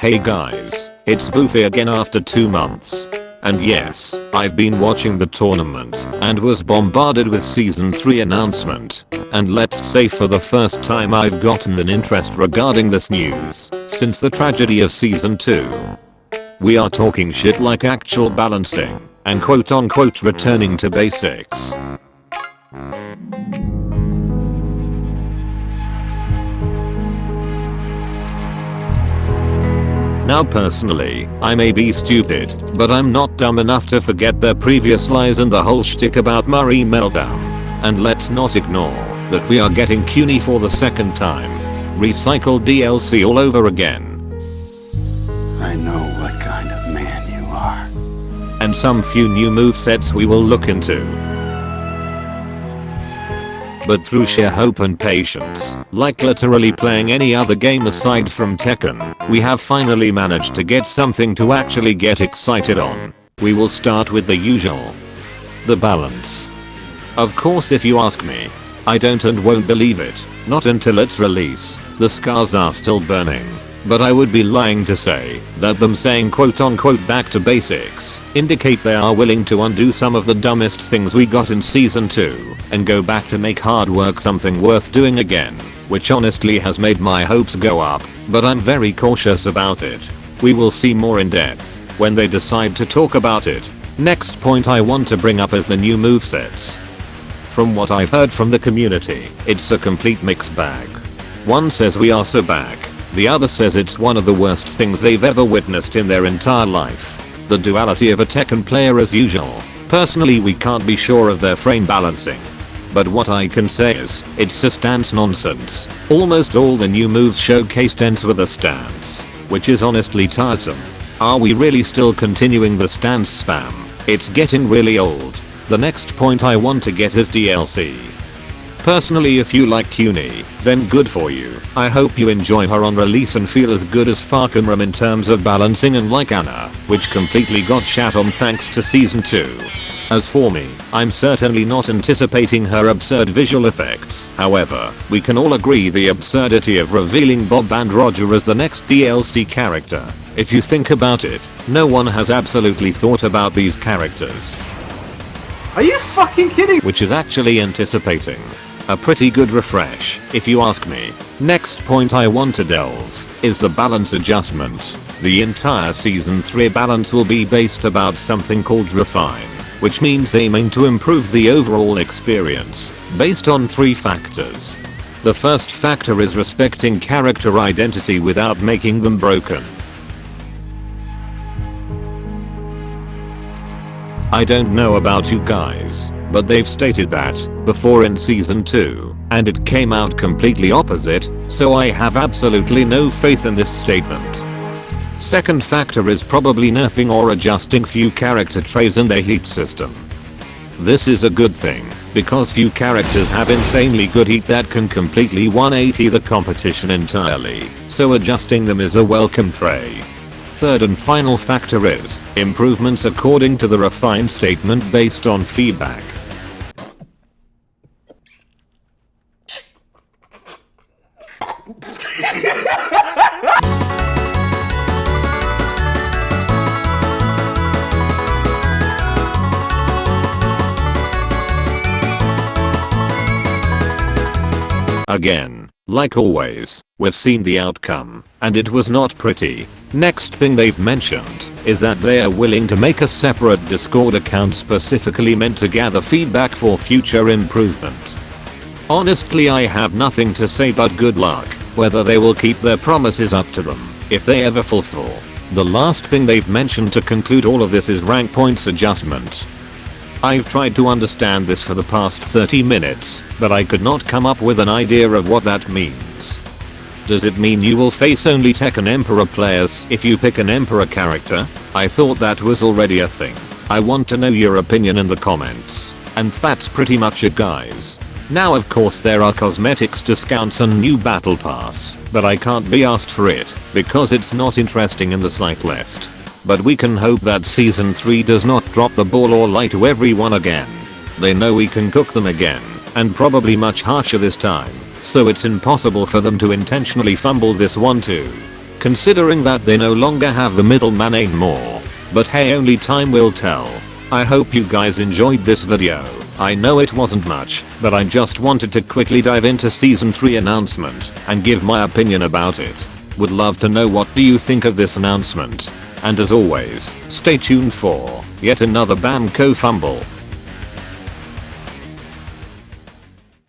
Hey guys, it's Boofy again after 2 months. And yes, I've been watching the tournament and was bombarded with season 3 announcement. And let's say for the first time I've gotten an interest regarding this news since the tragedy of season 2. We are talking shit like actual balancing and quote unquote returning to basics. Now personally, I may be stupid, but I'm not dumb enough to forget their previous lies and the whole shtick about Murray Meltdown. And let's not ignore that we are getting CUNY for the second time. Recycled DLC all over again. I know what kind of man you are. And some few new movesets we will look into. But through sheer hope and patience, like literally playing any other game aside from Tekken, we have finally managed to get something to actually get excited on. We will start with the usual. The balance. Of course, if you ask me, I don't and won't believe it, not until its release. The scars are still burning. But I would be lying to say that them saying quote unquote back to basics indicate they are willing to undo some of the dumbest things we got in season 2 and go back to make hard work something worth doing again, which honestly has made my hopes go up, but I'm very cautious about it. We will see more in depth when they decide to talk about it. Next point I want to bring up is the new movesets. From what I've heard from the community, it's a complete mixed bag. One says we are so back. The other says it's one of the worst things they've ever witnessed in their entire life. The duality of a Tekken player as usual. Personally, we can't be sure of their frame balancing. But what I can say is, it's a stance nonsense. Almost all the new moves showcase stance with a stance, which is honestly tiresome. Are we really still continuing the stance spam? It's getting really old. The next point I want to get is DLC. Personally, if you like CUNY, then good for you. I hope you enjoy her on release and feel as good as Farkamram in terms of balancing and like Anna, which completely got shat on thanks to season 2. As for me, I'm certainly not anticipating her absurd visual effects. However, we can all agree the absurdity of revealing Bob and Roger as the next DLC character. If you think about it, no one has absolutely thought about these characters. Are you fucking kidding? Which is actually anticipating. A pretty good refresh, if you ask me. Next point I want to delve is the balance adjustment. The entire season 3 balance will be based about something called refine, which means aiming to improve the overall experience based on 3 factors. The first factor is respecting character identity without making them broken. I don't know about you guys, but they've stated that before in season 2, and it came out completely opposite, so I have absolutely no faith in this statement. Second factor is probably nerfing or adjusting few character traits in their heat system. This is a good thing, because few characters have insanely good heat that can completely 180 the competition entirely, so adjusting them is a welcome trait. Third and final factor is improvements according to the refined statement based on feedback. Again, like always, we've seen the outcome, and it was not pretty. Next thing they've mentioned is that they are willing to make a separate Discord account specifically meant to gather feedback for future improvement. Honestly, I have nothing to say but good luck, whether they will keep their promises up to them, if they ever fulfill. The last thing they've mentioned to conclude all of this is rank points adjustment. I've tried to understand this for the past 30 minutes, but I could not come up with an idea of what that means. Does it mean you will face only Tekken Emperor players if you pick an Emperor character? I thought that was already a thing. I want to know your opinion in the comments. And that's pretty much it, guys. Now of course there are cosmetics discounts and new battle pass, but I can't be asked for it because it's not interesting in the slightest. But we can hope that season 3 does not drop the ball or lie to everyone again. They know we can cook them again, and probably much harsher this time, so it's impossible for them to intentionally fumble this one too. considering that they no longer have the middleman anymore. But hey, only time will tell. I hope you guys enjoyed this video. I know it wasn't much, but I just wanted to quickly dive into season 3 announcement and give my opinion about it. Would love to know what do you think of this announcement. And as always, stay tuned for yet another Bamco fumble.